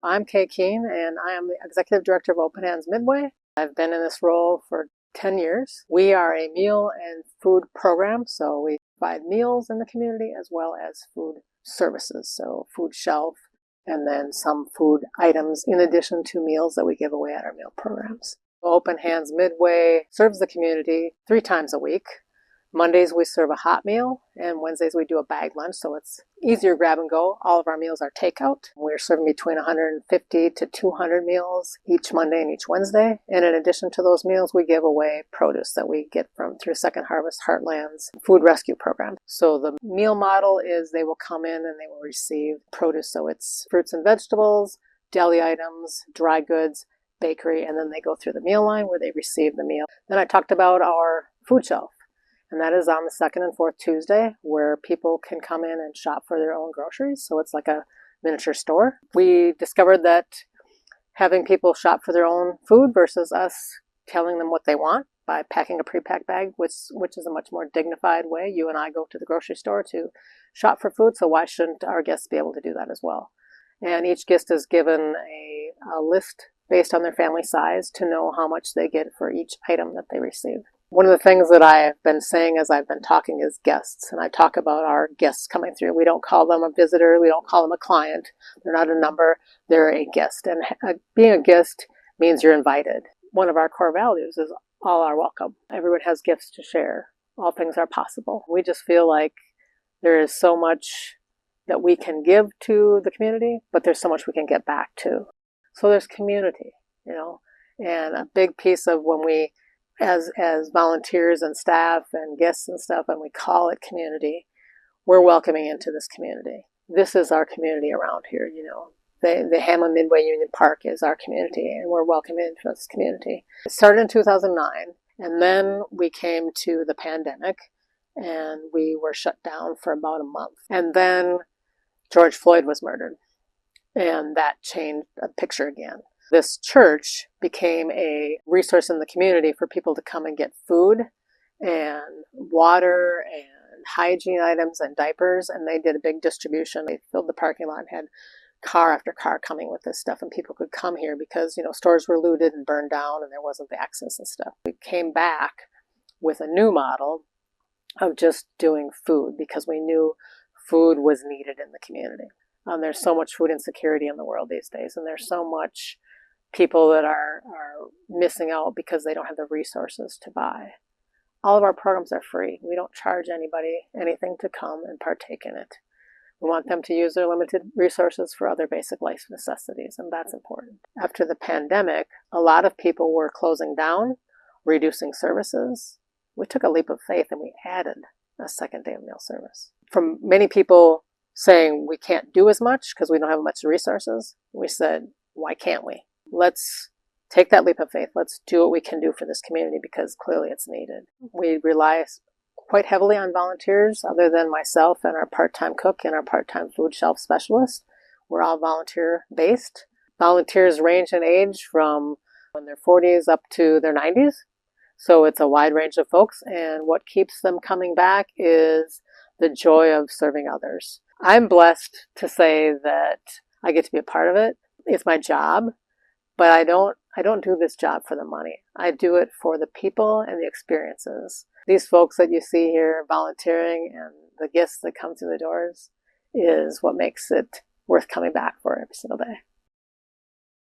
I'm Kay Keene, and I am the Executive Director of Open Hands Midway. I've been in this role for 10 years. We are a meal and food program, so we provide meals in the community as well as food services, so food shelf, and then some food items in addition to meals that we give away at our meal programs. Open Hands Midway serves the community 3 times a week. Mondays we serve a hot meal, and Wednesdays we do a bag lunch, so it's easier grab and go. All of our meals are takeout. We're serving between 150 to 200 meals each Monday and each Wednesday. And in addition to those meals, we give away produce that we get through Second Harvest Heartland's food rescue program. So the meal model is they will come in and they will receive produce. So it's fruits and vegetables, deli items, dry goods, bakery, and then they go through the meal line where they receive the meal. Then I talked about our food shelf. And that is on the second and fourth Tuesday, where people can come in and shop for their own groceries. So it's like a miniature store. We discovered that having people shop for their own food versus us telling them what they want by packing a pre-packed bag, which is a much more dignified way. You and I go to the grocery store to shop for food, so why shouldn't our guests be able to do that as well? And each guest is given a list based on their family size to know how much they get for each item that they receive. One of the things that I have been saying as I've been talking is guests, and I talk about our guests coming through. We don't call them a visitor. We don't call them a client. They're not a number. They're a guest, and being a guest means you're invited. One of our core values is all are welcome. Everyone has gifts to share. All things are possible. We just feel like there is so much that we can give to the community, but there's so much we can get back to. So there's community, and a big piece of when we as volunteers and staff and guests and stuff, and we call it community, we're welcoming into this community. This is our community around here, The Hamlin Midway Union Park is our community, and we're welcoming into this community. It started in 2009, and then we came to the pandemic, and we were shut down for about a month. And then George Floyd was murdered, and that changed the picture again. This church became a resource in the community for people to come and get food and water and hygiene items and diapers, and they did a big distribution. They filled the parking lot and had car after car coming with this stuff, and people could come here because, stores were looted and burned down and there wasn't the access and stuff. We came back with a new model of just doing food because we knew food was needed in the community. There's so much food insecurity in the world these days, and there's so much people that are missing out because they don't have the resources to buy. All of our programs are free. We don't charge anybody anything to come and partake in it. We want them to use their limited resources for other basic life necessities, and that's important. After the pandemic, a lot of people were closing down, reducing services. We took a leap of faith and we added a second day of meal service. From many people saying we can't do as much because we don't have much resources, we said, why can't we? Let's take that leap of faith. Let's do what we can do for this community because clearly it's needed. We rely quite heavily on volunteers other than myself and our part-time cook and our part-time food shelf specialist. We're all volunteer-based. Volunteers range in age from in their 40s up to their 90s. So it's a wide range of folks, and what keeps them coming back is the joy of serving others. I'm blessed to say that I get to be a part of it. It's my job. But I don't do this job for the money. I do it for the people and the experiences. These folks that you see here volunteering and the guests that come through the doors is what makes it worth coming back for every single day.